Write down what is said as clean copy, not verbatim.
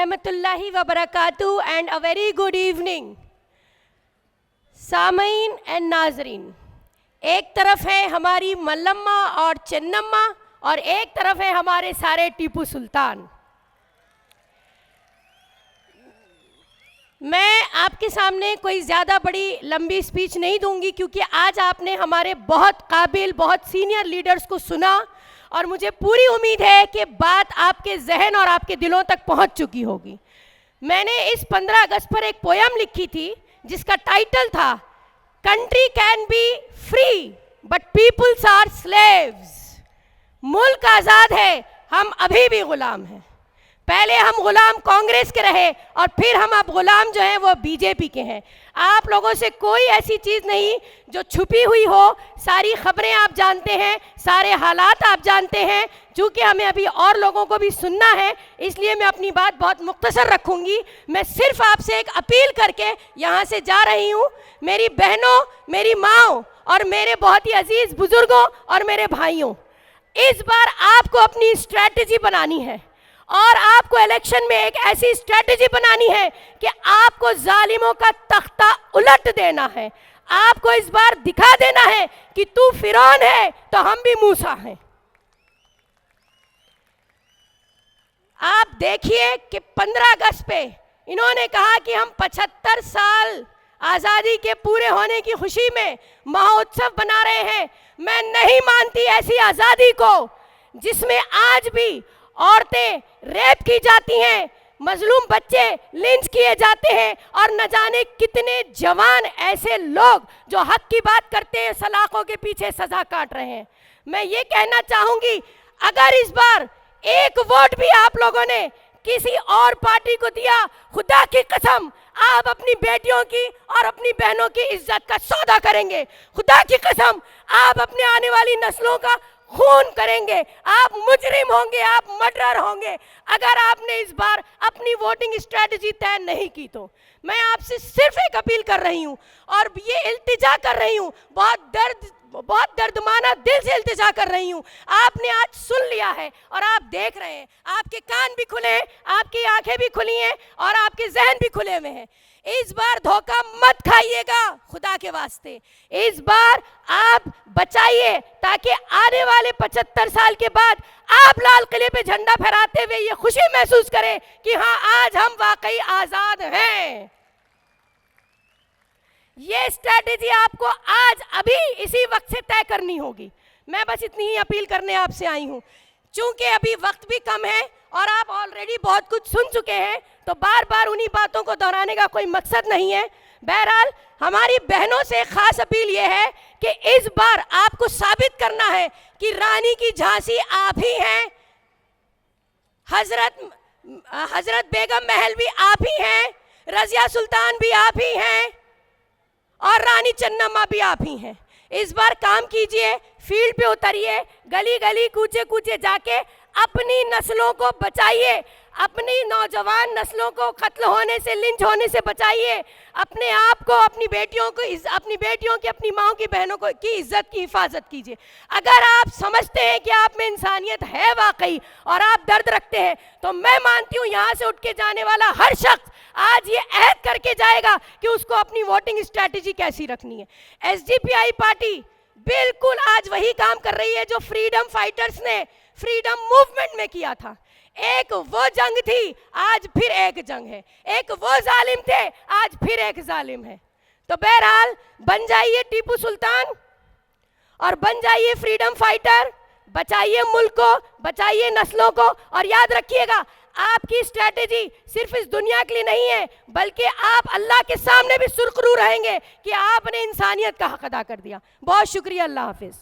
रहमतुल्लाहि व बरकातहू and a very good evening. सामईन एंड नाजरीन, एक तरफ है हमारी मल्लम्मा और चेन्नम्मा और एक तरफ है हमारे सारे टीपू सुल्तान। मैं आपके सामने कोई ज़्यादा बड़ी लंबी स्पीच नहीं दूंगी क्योंकि आज आपने हमारे बहुत काबिल, बहुत सीनियर लीडर्स को सुना और मुझे पूरी उम्मीद है कि बात आपके जहन और आपके दिलों तक पहुंच चुकी होगी। मैंने इस 15 अगस्त पर एक पोयम लिखी थी जिसका टाइटल था country can be free but peoples are slaves. मुल्क आज़ाद है, हम अभी भी गुलाम हैं। पहले हम गुलाम कांग्रेस के रहे और फिर हम अब गुलाम जो हैं वो बीजेपी के हैं। आप लोगों से कोई ऐसी चीज़ नहीं जो छुपी हुई हो, सारी खबरें आप जानते हैं, सारे हालात आप जानते हैं। चूँकि हमें अभी और लोगों को भी सुनना है इसलिए मैं अपनी बात बहुत मुख्तसर रखूँगी। मैं सिर्फ आपसे एक अपील करके यहाँ से जा रही हूँ। मेरी बहनों, मेरी माँओं और मेरे बहुत ही अजीज़ बुज़ुर्गों और मेरे भाइयों, इस बार आपको अपनी स्ट्रैटेजी बनानी है और आपको इलेक्शन में एक ऐसी स्ट्रैटेजी बनानी है कि आपको जालिमों का तख्ता उलट देना है। आपको इस बार दिखा देना है कि तू फिरौन है तो हम भी मूसा हैं। आप देखिए कि 15 अगस्त पे इन्होंने कहा कि हम 75 साल आज़ादी के पूरे होने की खुशी में महोत्सव बना रहे हैं। मैं नहीं मानती ऐसी आज़ादी को जिसमें आज भी औरतें रेप की जाती हैं, मजलूम बच्चे लिंच किए जाते हैं और न जाने कितने जवान ऐसे लोग जो हक की बात करते हैं सलाखों के पीछे सजा काट रहे हैं। मैं ये कहना चाहूँगी, अगर इस बार एक वोट भी आप लोगों ने किसी और पार्टी को दिया, खुदा की कसम आप अपनी बेटियों की और अपनी बहनों की इज्जत का सौदा करेंगे। खुदा की कसम आप अपने आने वाली नस्लों का खून करेंगे। आप मुजरिम होंगे, आप मर्डरर होंगे अगर आपने इस बार अपनी वोटिंग स्ट्रेटजी तय नहीं की तो। मैं आपसे सिर्फ एक अपील कर रही हूँ और ये इल्तिजा कर रही हूँ, बहुत दर्दमाना दिल से इल्तिजा कर रही हूँ। आपने आज सुन लिया है और आप देख रहे हैं, आपके कान भी खुले हैं, आपकी आंखें भी खुली हैं और आपके जहन भी खुले हुए हैं। इस बार धोखा मत खाइएगा, खुदा के वास्ते इस बार आप बचाइए ताकि आने वाले 75 साल के बाद आप लाल किले पे झंडा फहराते हुए ये खुशी महसूस करें कि हाँ आज हम वाकई आज़ाद हैं। ये स्ट्रैटेजी आपको आज अभी इसी वक्त से तय करनी होगी। मैं बस इतनी ही अपील करने आपसे आई हूँ। चूंकि अभी वक्त भी कम है और आप ऑलरेडी बहुत कुछ सुन चुके हैं तो बार बार उन्हीं बातों को दोहराने का कोई मकसद नहीं है। बहरहाल हमारी बहनों से खास अपील ये है कि इस बार आपको साबित करना है कि रानी की झांसी आप ही हैं, हजरत बेगम महल भी आप ही हैं, रजिया सुल्तान भी आप ही हैं और रानी चन्नम्मा भी आप ही हैं। इस बार काम कीजिए, फील्ड पे उतरिए, गली गली कूचे कूचे जाके अपनी नस्लों को बचाइए, अपनी नौजवान नस्लों को कत्ल होने से, लिंच होने से बचाइए। अपने आप को, अपनी बेटियों की, अपनी माँओं की, बहनों को की इज्जत की हिफाजत कीजिए। अगर आप समझते हैं कि आप में इंसानियत है वाकई और आप दर्द रखते हैं तो मैं मानती हूँ यहाँ से उठ के जाने वाला हर शख्स आज ये अहद करके जाएगा कि उसको अपनी वोटिंग स्ट्रैटेजी कैसी रखनी है। एसडीपीआई पार्टी बिल्कुल आज वही काम कर रही है जो फ्रीडम फाइटर्स ने फ्रीडम मूवमेंट में किया था। एक वो जंग थी, आज फिर एक जंग है। एक वो जालिम थे, आज फिर एक जालिम है। तो बहरहाल बन जाइए टीपू सुल्तान और बन जाइए फ्रीडम फाइटर, बचाइए मुल्क को, बचाइए नस्लों को। और याद रखिएगा आपकी स्ट्रैटेजी सिर्फ इस दुनिया के लिए नहीं है बल्कि आप अल्लाह के सामने भी सुरखरू रहेंगे कि आपने इंसानियत का हक अदा कर दिया। बहुत शुक्रिया, अल्लाह हाफिज।